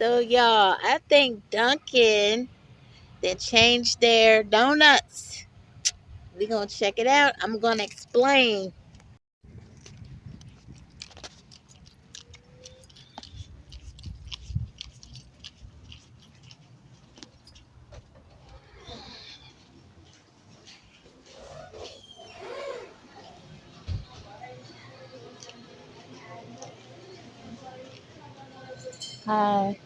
So y'all, I think Dunkin' they changed their donuts. We're gonna check it out. I'm gonna explain. Hi.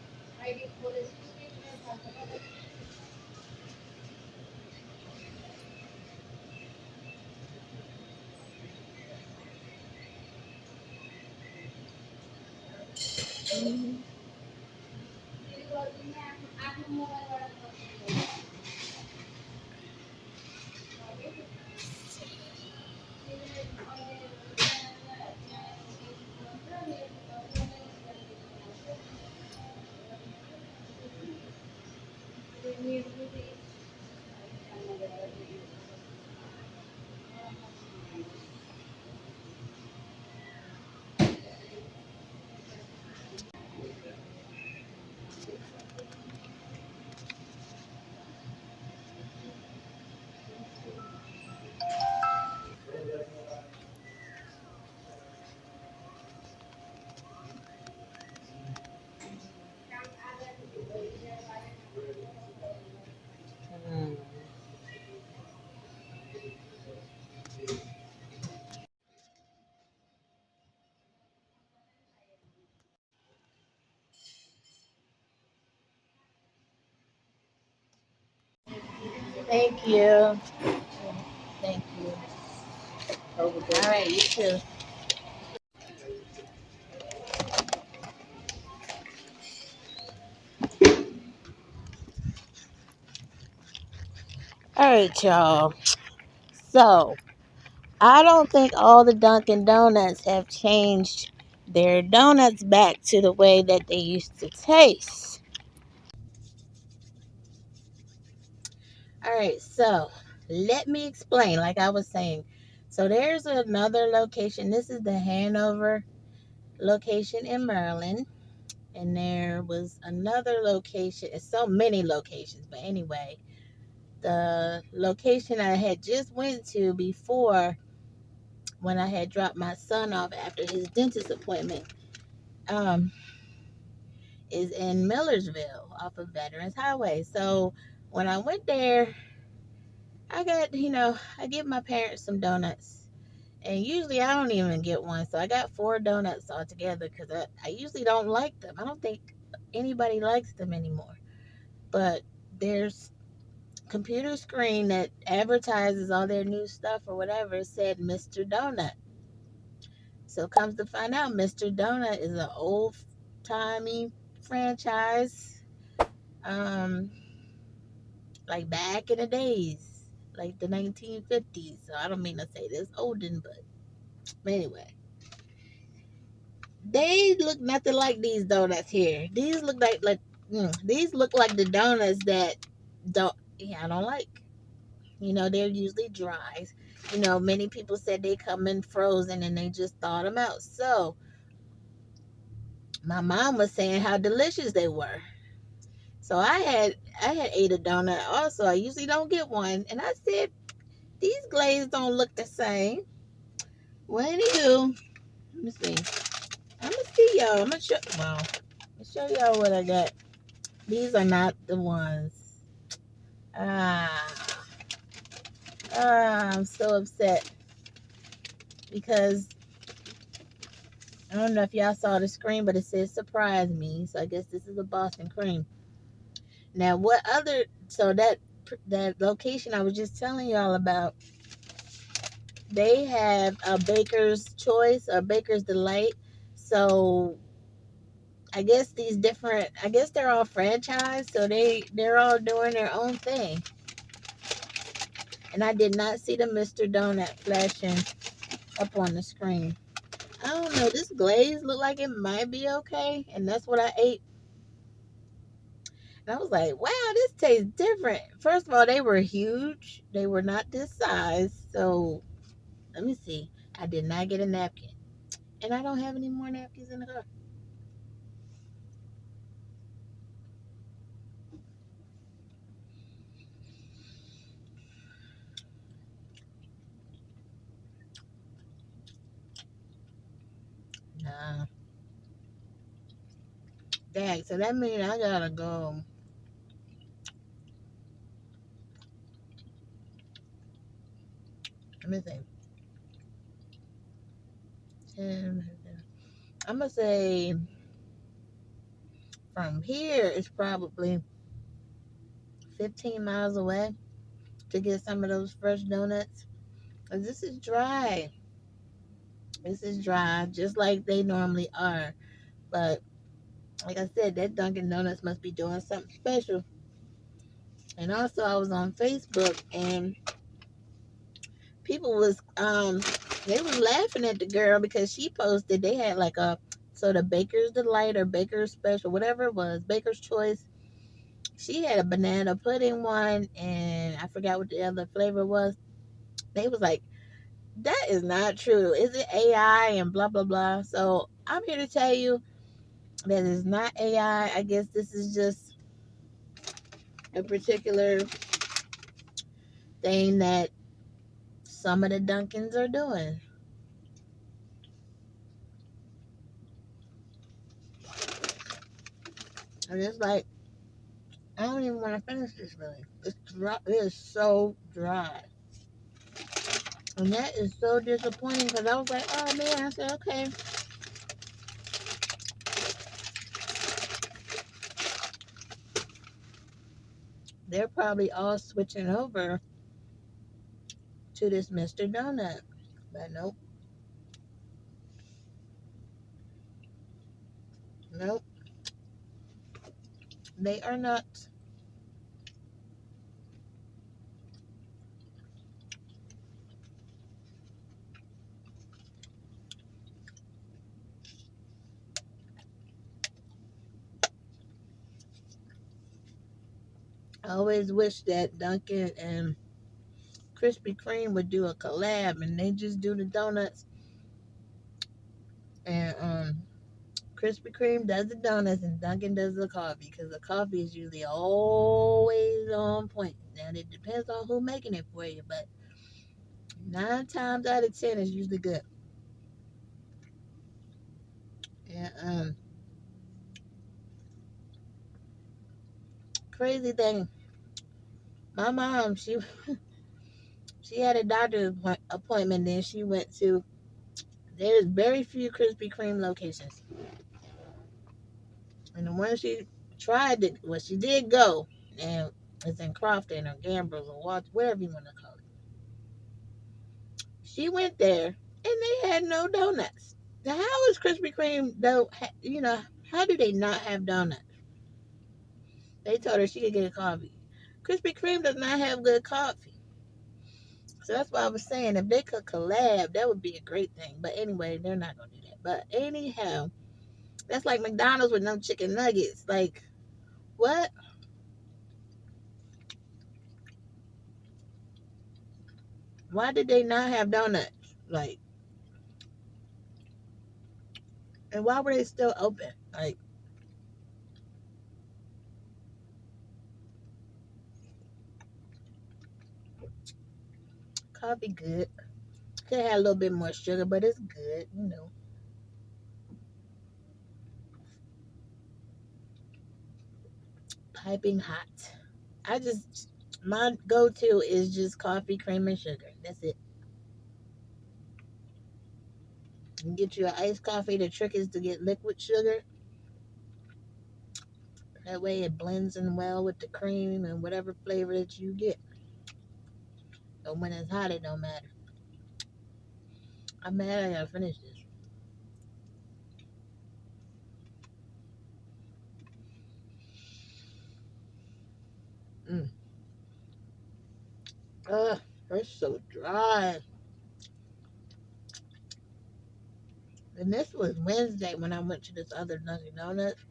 Mm, thank you. Thank you. All right, you too. All right, y'all. So I don't think all the Dunkin' Donuts have changed their donuts back to the way that they used to taste. All right, so let me explain. Like I was saying, so there's another location. This is the Hanover location in Maryland, and there was another location. It's so many locations, but anyway, the location I had just went to before when I had dropped my son off after his dentist appointment, um, is in Millersville off of Veterans Highway. So when I went there, I got, I give my parents some donuts. And usually I don't even get one. So I got four donuts altogether because I usually don't like them. I don't think anybody likes them anymore. But there's computer screen that advertises all their new stuff or whatever said Mr. Donut. So comes to find out Mr. Donut is an old timey franchise. Um, like back in the days, like the 1950s. So I don't mean to say this olden, but anyway, they look nothing like these donuts here. These look these look like the donuts that I don't like. They're usually dry. Many people said they come in frozen and they just thawed them out. So my mom was saying how delicious they were. So I had ate a donut also. I usually don't get one, and I said these glazes don't look the same. Well, anywho, let me see. I'm gonna see y'all. I'm gonna show. Well, I'll show y'all what I got. These are not the ones. Ah, I'm so upset because I don't know if y'all saw the screen, but it says surprise me. So I guess this is a Boston cream. Now, what other? So that location I was just telling y'all about, they have a Baker's Choice or Baker's Delight. So I guess I guess they're all franchised, so they're all doing their own thing. And I did not see the Mr. Donut flashing up on the screen. I don't know. This glaze looked like it might be okay, and that's what I ate. And I was like, wow, this tastes different. First of all, they were huge. They were not this size. So let me see. I did not get a napkin. And I don't have any more napkins in the car. stacked. So that means I gotta go. Let me think. 10, I'm gonna say from here it's probably 15 miles away to get some of those fresh donuts. 'Cause this is dry. This is dry, just like they normally are. But like I said, that Dunkin' Donuts must be doing something special. And also, I was on Facebook and people was they was laughing at the girl because she posted they had like a so the Baker's Delight or Baker's Special, whatever it was, Baker's Choice. She had a banana pudding one, and I forgot what the other flavor was. They was like, that is not true. Is it AI and blah blah blah? So I'm here to tell you that is not AI. I guess this is just a particular thing that some of the Dunkins are doing. And it's like, I don't even want to finish this really. It's dry. It is so dry. And that is so disappointing because I was like, oh man. I said, okay. They're probably all switching over to this Mr. Donut. But nope, nope, they are not. I always wish that Dunkin' and Krispy Kreme would do a collab and they just do the donuts and Krispy Kreme does the donuts and Dunkin' does the coffee because the coffee is usually always on point. Now it depends on who making it for you, but 9 times out of 10 it's usually good. And crazy thing, my mom she had a doctor's appointment. Then she went to there's very few Krispy Kreme locations, and the one she tried to well she did go and it's in Crofton or Gambrills or whatever you want to call it. She went there and they had no donuts. Now, how is Krispy Kreme though? How do they not have donuts? They told her she could get a coffee. Krispy Kreme does not have good coffee, so that's why I was saying if they could collab, that would be a great thing. But anyway, they're not gonna do that. But anyhow, that's like McDonald's with no chicken nuggets. Like what? Why did they not have donuts? Like, and why were they still open? Like, coffee good. Could have a little bit more sugar, but it's good. Piping hot. I just my go-to is just coffee, cream, and sugar. That's it. You get you an iced coffee. The trick is to get liquid sugar. That way it blends in well with the cream and whatever flavor that you get. So when it's hot, it don't matter. I'm mad I gotta finish this. Mm. Ugh, it's so dry. And this was Wednesday when I went to this other Dunkin' Donuts.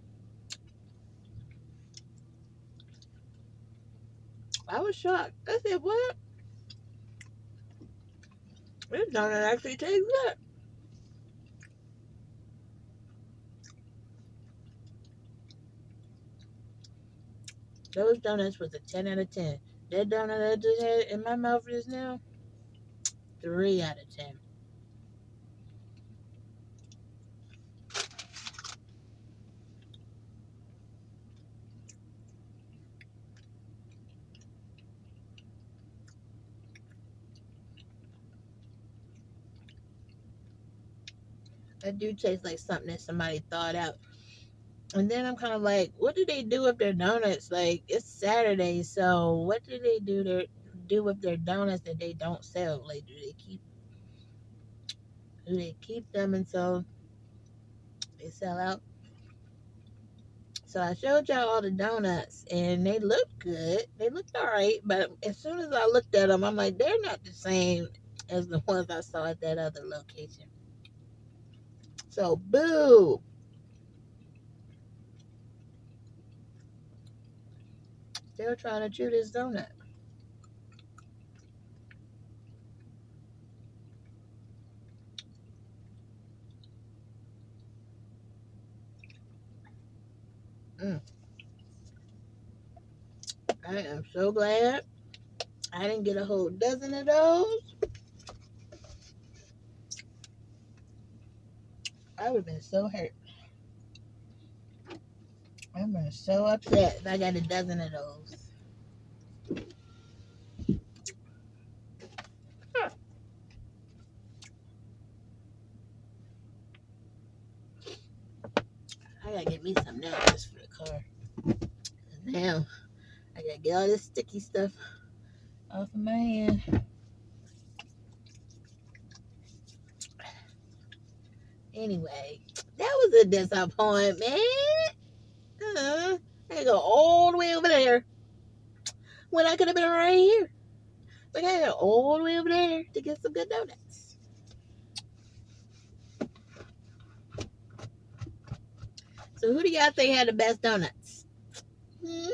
I was shocked. I said, "What? This donut actually tastes good." Those donuts was a 10 out of 10. That donut I just had in my mouth just now, 3 out of 10. It do taste like something that somebody thought out. And then I'm kind of like, what do they do with their donuts? Like, it's Saturday, so what do with their donuts that they don't sell? Like, do they keep them until they sell out? So I showed y'all all the donuts, and they looked good. They looked all right, but as soon as I looked at them, I'm like, they're not the same as the ones I saw at that other location. So boo. Still trying to chew this donut. Mm. I am so glad I didn't get a whole dozen of those. I would have been so hurt. I've been so upset if I got a dozen of those. I gotta get me some now just for the car. Now I gotta get all this sticky stuff off of my hand. Anyway, that was a disappointment. I gotta go all the way over there when I could have been right here. Like I gotta go all the way over there to get some good donuts. So who do y'all think had the best donuts? Hmm?